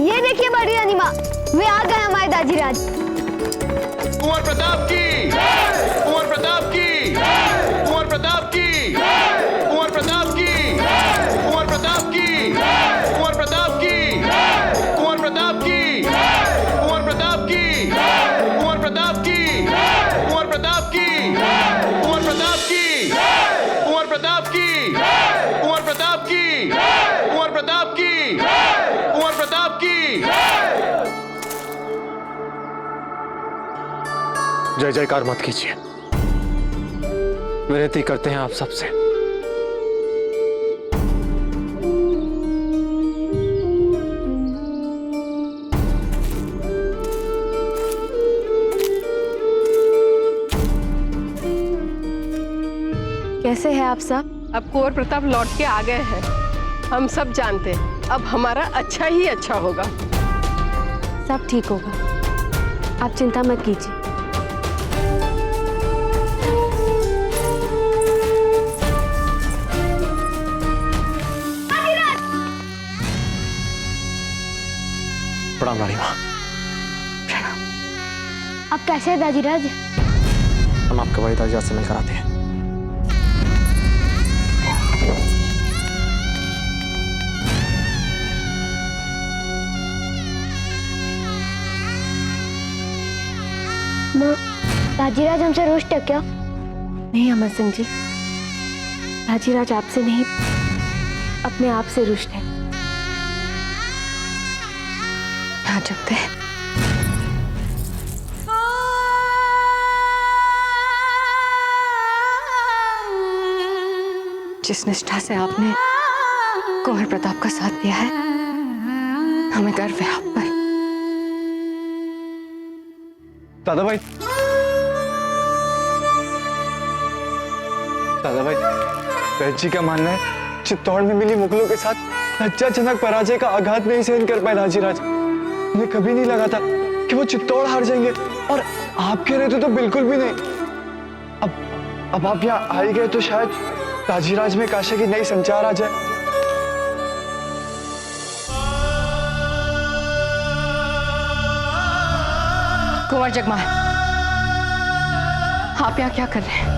ये देखिए बड़ी रानी माँ, वे आ गए हमारे दाजीराज। कुंवर प्रताप की, कुंवर प्रताप की, कुंवर प्रताप की, कुंवर प्रताप की, कुंवर प्रताप की, कुंवर प्रताप की, कुंवर प्रताप की, कुंवर प्रताप की, कुंवर प्रताप की, कुंवर प्रताप की, कुंवर प्रताप की, कुंवर प्रताप की, कुंवर प्रताप की, कुंवर प्रताप की, कुंवर प्रताप की। जय जयकार मत कीजिए, विनती करते हैं आप सबसे। कैसे हैं आप सब? अब कुंवर प्रताप लौट के आ गए हैं, हम सब जानते हैं। अब हमारा अच्छा ही अच्छा होगा। सब ठीक होगा, आप चिंता मत कीजिए। प्रणाम रानी माँ। अब कैसे है दाजीराज? हम आपके बड़े दाजीराज से मिलकर आते हैं। माँ, दाजीराज हमसे रुष्ट है क्या? नहीं अमर सिंह जी, दाजीराज आपसे नहीं, अपने आप से रुष्ट है। हाँ चुपते हैं। जिस निष्ठा से आपने कुंवर प्रताप का साथ दिया है, हमें गर्व है आप पर। दादा भाई, दादा भाई, वैद्य जी का मानना है चित्तौड़ में मिली मुगलों के साथ लज्जाजनक पराजय का आघात नहीं सहन कर पाए दाजीराज। उन्हें कभी नहीं लगा था कि वो चित्तौड़ हार जाएंगे, और आप कह रहे थे तो बिल्कुल भी नहीं। अब आप यहाँ आ ही गए तो शायद दाजीराज में काशा की नई संचार आ जाए। कुंवर जगमाल, आप यहाँ क्या कर रहे हैं?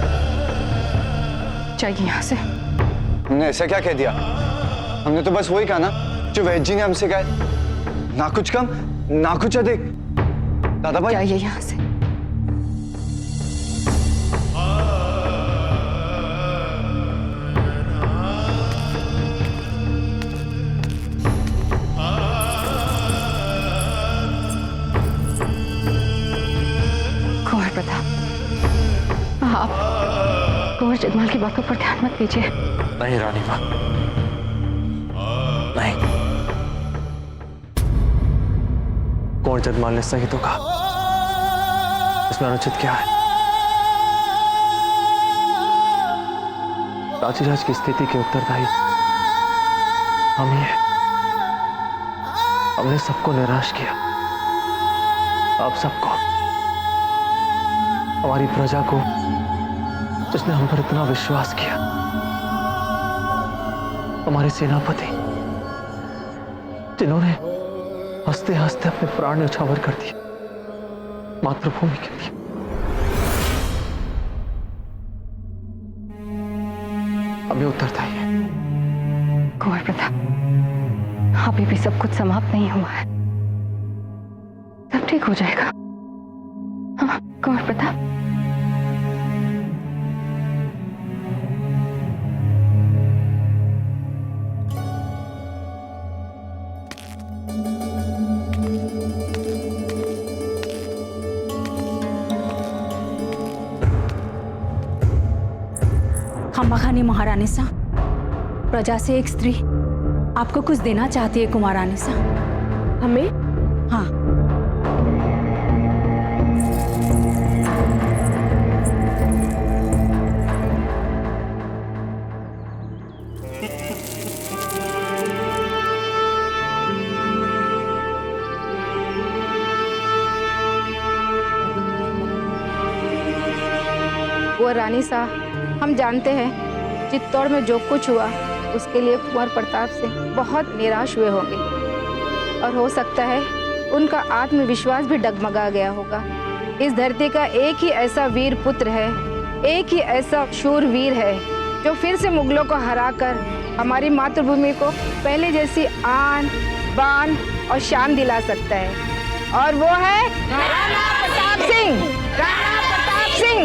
चाहिए यहाँ से। हमने ऐसा क्या कह दिया? हमने तो बस वही कहा ना जो वैद्य जी ने हमसे कहा, ना कुछ कम ना कुछ अधिक। दादा भाई, चाहिए यहाँ से। कुंवर प्रताप, आप कुंवर जगमाल की बातों पर ध्यान मत दीजिए। नहीं रानी माँ, नहीं। कुंवर जगमाल ने सही तो कहा, इसमें अनुचित क्या है? दाजीराज की स्थिति के उत्तरदायी हम ही हैं। हमने सबको निराश किया, आप सबको, हमारी प्रजा को जिसने हम पर इतना विश्वास किया, हमारे सेनापति जिन्होंने हंसते हंसते अपने प्राण न्यौछावर कर दिए मातृभूमि के लिए। हमें उत्तरदायी है। कुंवर प्रताप, अभी भी सब कुछ समाप्त नहीं हुआ है। सब ठीक हो जाएगा। हाँ कुंवर प्रताप। खम्बाखानी महारानी सा, प्रजा से एक स्त्री आपको कुछ देना चाहती है कुमारानी सा। हमें? हाँ। वो रानी सा, हम जानते हैं चित्तौड़ में जो कुछ हुआ उसके लिए कुंवर प्रताप से बहुत निराश हुए होंगे और हो सकता है उनका आत्मविश्वास भी डगमगा गया होगा। इस धरती का एक ही ऐसा वीर पुत्र है, एक ही ऐसा शूरवीर है जो फिर से मुगलों को हराकर हमारी मातृभूमि को पहले जैसी आन बान और शान दिला सकता है, और वो है राणा प्रताप सिंह। राणा प्रताप सिंह,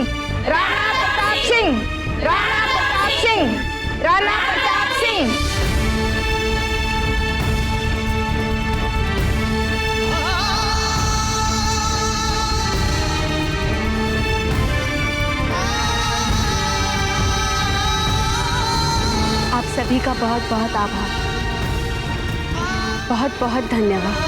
राणा प्रताप सिंह, राणा प्रताप सिंह, राणा प्रताप सिंह। आप सभी का बहुत बहुत आभार, बहुत बहुत धन्यवाद।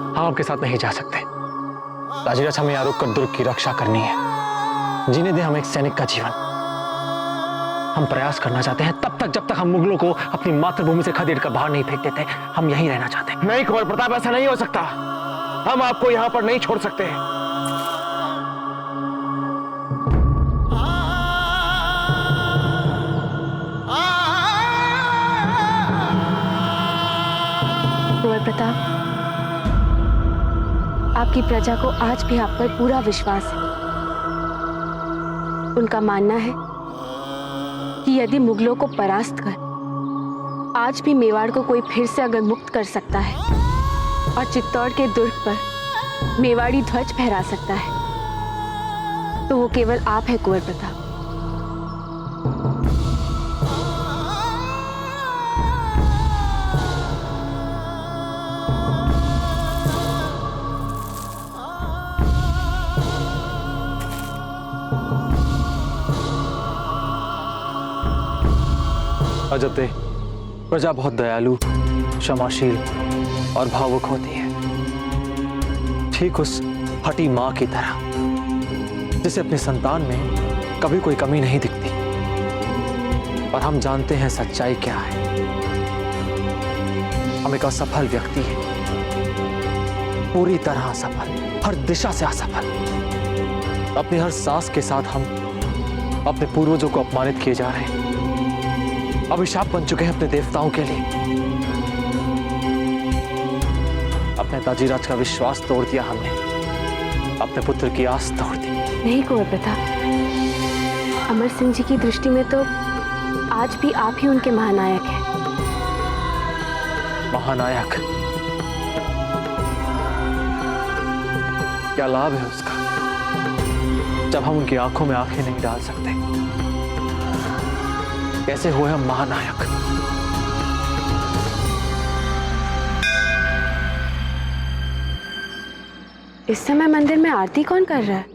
हम आपके साथ नहीं जा सकते। राजीराज, हमें यहाँ रुककर दुर्ग की रक्षा करनी है। जीने दें हमें एक सैनिक का जीवन। हम प्रयास करना चाहते हैं तब तक जब तक हम मुगलों को अपनी मातृभूमि से खदेड़ कर बाहर नहीं फेंक देते। हम यहीं रहना चाहते हैं। नहीं कुंवर प्रताप, ऐसा नहीं हो सकता। हम आपको यहाँ पर नहीं छोड़ सकते। कुंवर प्रताप, आपकी प्रजा को आज भी आप पर पूरा विश्वास है। उनका मानना है कि यदि मुगलों को परास्त कर आज भी मेवाड़ को कोई फिर से अगर मुक्त कर सकता है और चित्तौड़ के दुर्ग पर मेवाड़ी ध्वज फहरा सकता है तो वो केवल आप है कुंवर प्रताप। अजब है, प्रजा बहुत दयालु, क्षमाशील और भावुक होती है, ठीक उस हठी माँ की तरह जिसे अपने संतान में कभी कोई कमी नहीं दिखती। और हम जानते हैं सच्चाई क्या है। हम एक असफल व्यक्ति है, पूरी तरह असफल, हर दिशा से असफल। अपनी हर सांस के साथ हम अपने पूर्वजों को अपमानित किए जा रहे हैं, अभिशाप बन चुके हैं अपने देवताओं के लिए। अपने ताजीराज का विश्वास तोड़ दिया हमने, अपने पुत्र की आस तोड़ दी। नहीं कुंवर प्रताप, अमर सिंह जी की दृष्टि में तो आज भी आप ही उनके महानायक हैं। महानायक? क्या लाभ है उसका जब हम उनकी आंखों में आंखें नहीं डाल सकते? कैसे हुए हम महानायक? इस समय मंदिर में आरती कौन कर रहा है?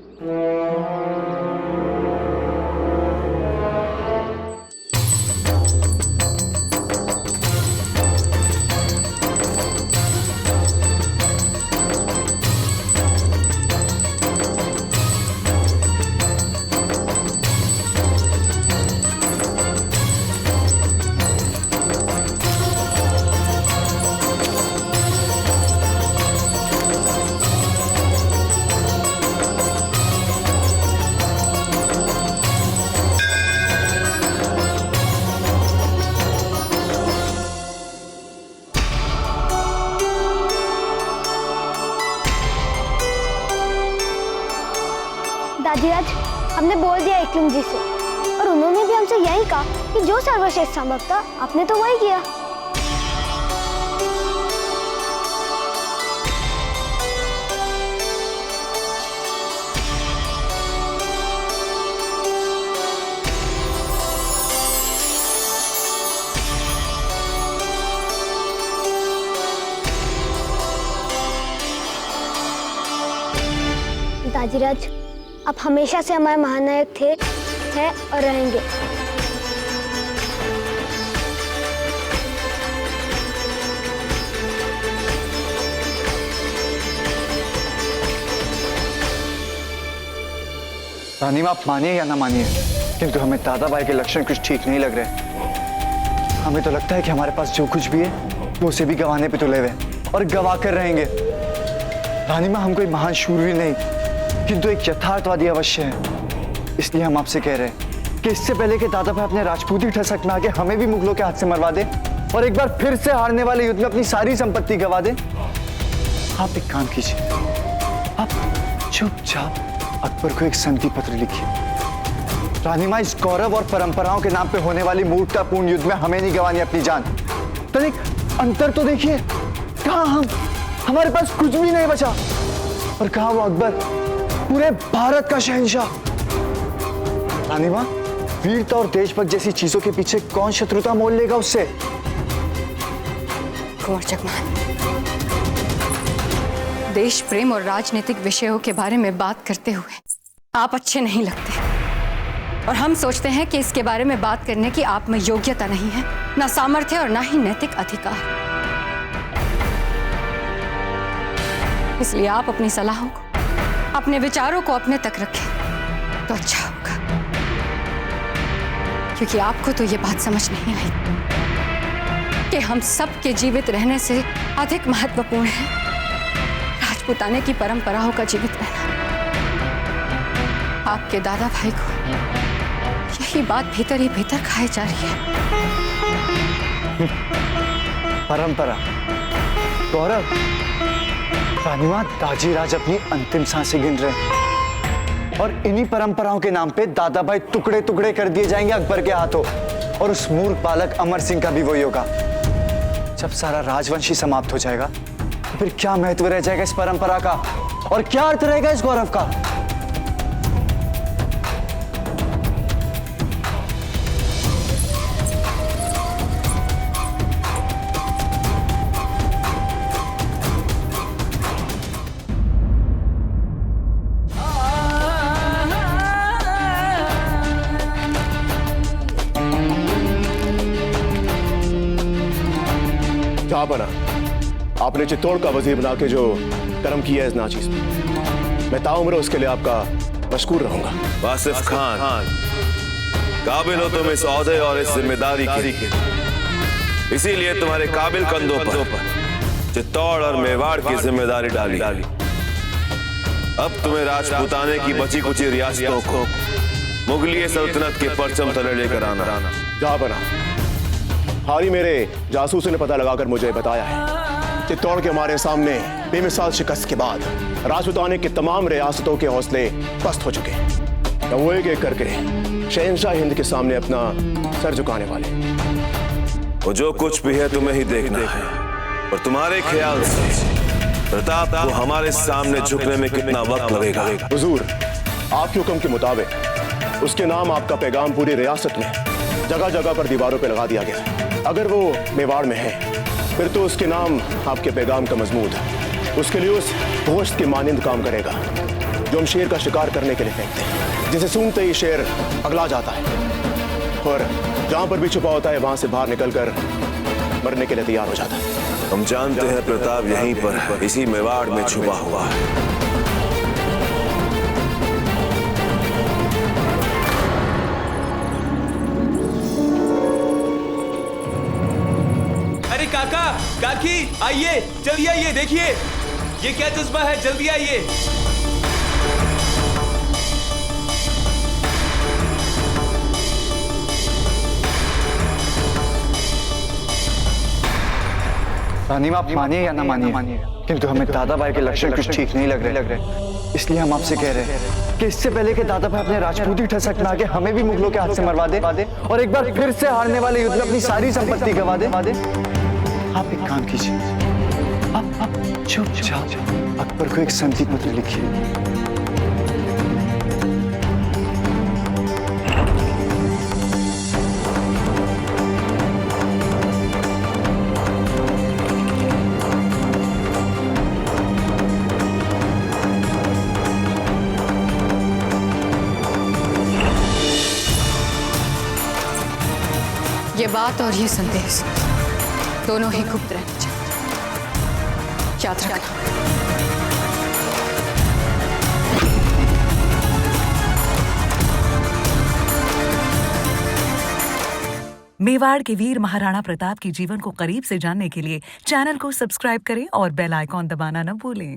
हमने बोल दिया एकलिंग जी से, और उन्होंने भी हमसे यही कहा कि जो सर्वश्रेष्ठ संभव था आपने तो वही किया। दाजीराज, आप हमेशा से हमारे महानायक थे, हैं और रहेंगे। रानी, आप मानिए या ना मानिए, किंतु हमें दादा भाई के लक्षण कुछ ठीक नहीं लग रहे। हमें तो लगता है कि हमारे पास जो कुछ भी है वो उसे भी गंवाने पे तुले हुए और गंवा कर रहेंगे। रानी माँ, हम कोई महान शूरवीर नहीं, किंतु एक यथार्थवादी अवश्य है। इसलिए हम आपसे कह रहे हैं कि इससे पहले कि दादा भाई अपने राजपूती ठसक में आके हमें भी मुगलों के हाथ से मरवा दे और एक बार फिर से हारने वाले युद्ध में अपनी सारी संपत्ति गंवा दे, आप एक काम कीजिए, आप चुपचाप अकबर को एक संधि पत्र लिखिए। रानी माँ, इस गौरव और परंपराओं के नाम पे होने वाली मूर्खतापूर्ण युद्ध में हमें नहीं गंवानी अपनी जान। तनिक अंतर तो देखिए, कहाँ हमारे पास कुछ भी नहीं बचा, और कहा वो अकबर, पूरे भारत का शहंशाह। रानी माँ, वीरता और देशभक्त जैसी चीजों के पीछे कौन शत्रुता मोल लेगा उससे? कुंवर जगमाल, देश प्रेम और राजनीतिक विषयों के बारे में बात करते हुए आप अच्छे नहीं लगते, और हम सोचते हैं कि इसके बारे में बात करने की आप में योग्यता नहीं है, ना सामर्थ्य और ना ही नैतिक अधिकार। इसलिए आप अपनी सलाहों को, अपने विचारों को अपने तक रखें तो अच्छा होगा, क्योंकि आपको तो ये बात समझ नहीं आई कि हम सबके जीवित रहने से अधिक महत्वपूर्ण है राजपूताने की परंपराओं का जीवित रहना। आपके दादा भाई को यही बात भीतर ही भीतर खाई जा रही है। परंपरा, गौरव। रानी माँ, दाजीराज अपनी अंतिम सांसें गिन रहे हैं, और इन्हीं परंपराओं के नाम पे दादा भाई टुकड़े टुकड़े कर दिए जाएंगे अकबर के हाथों, और उस मूर्ख बालक अमर सिंह का भी वही होगा। जब सारा राजवंश ही समाप्त हो जाएगा तो फिर क्या महत्व रह जाएगा इस परंपरा का, और क्या अर्थ रहेगा इस गौरव का? बना, आपने चित्तौड़ का वजीर बना के जो कर्म किया है इस नाचीज में, मैं ताउम्र उसके लिए आपका मशकूर रहूंगा। वासिफ खान, काबिल हो तुम इस औहदे और इस जिम्मेदारी के, इसीलिए तुम्हारे काबिल कंधों पर चित्तौड़ और मेवाड़ की जिम्मेदारी डाली। अब तुम्हें राजपूताने की बची कुची रियासतों को मुगलिय सल्तनत के परचम तले लेकर आना। जा बना, हारी मेरे जासूस ने पता लगाकर मुझे बताया है, चित्तौड़ के हमारे सामने बेमिसाल शिकस्त के बाद राजपूताने की तमाम रियासतों के हौसले पस्त हो चुके। वो एक एक करके शहंशाह हिंद के सामने अपना सर झुकाने वाले। वो जो कुछ भी है तुम्हें ही देखना है, और तुम्हारे ख्याल से प्रताप को हमारे सामने झुकने में कितना वक्त लगेगा? हुजूर, आपके हुक्म के मुताबिक उसके नाम आपका पैगाम पूरी रियासत में जगह जगह पर दीवारों पर लगा दिया गया। अगर वो मेवाड़ में है फिर तो उसके नाम आपके पैगाम का मजमूद उसके लिए उस गोश्त के मानिंद काम करेगा जो हम शेर का शिकार करने के लिए फेंकते हैं, जिसे सूंघते ही शेर अगला जाता है, और जहां पर भी छुपा होता है वहां से बाहर निकलकर मरने के लिए तैयार हो जाता है। हम जानते हैं प्रताप यहीं पर इसी मेवाड़ में छुपा हुआ है। काका, काकी, आइए, जल्दी आइए, देखिए ये क्या जज्बा है, जल्दी आइए। रानी, आप मानिए या ना मानिए, किंतु हमें दादा भाई के लक्षण कुछ ठीक नहीं लग रहे। इसलिए हम आपसे कह रहे हैं कि इससे पहले कि दादा भाई अपने राजपूती ठसक में आके हमें भी मुगलों के हाथ से मरवा दे और एक बार फिर से हारने वाले युद्ध में अपनी सारी संपत्ति गवा दे, आप एक काम कीजिए, आप चुपचाप अकबर को एक संधि पत्र लिखिए। ये बात और ये संदेश दोनों ही गुप्त रहना चाहिए, याद रखना। मेवाड़ के वीर महाराणा प्रताप के जीवन को करीब से जानने के लिए चैनल को सब्सक्राइब करें और बेल आइकॉन दबाना न भूलें।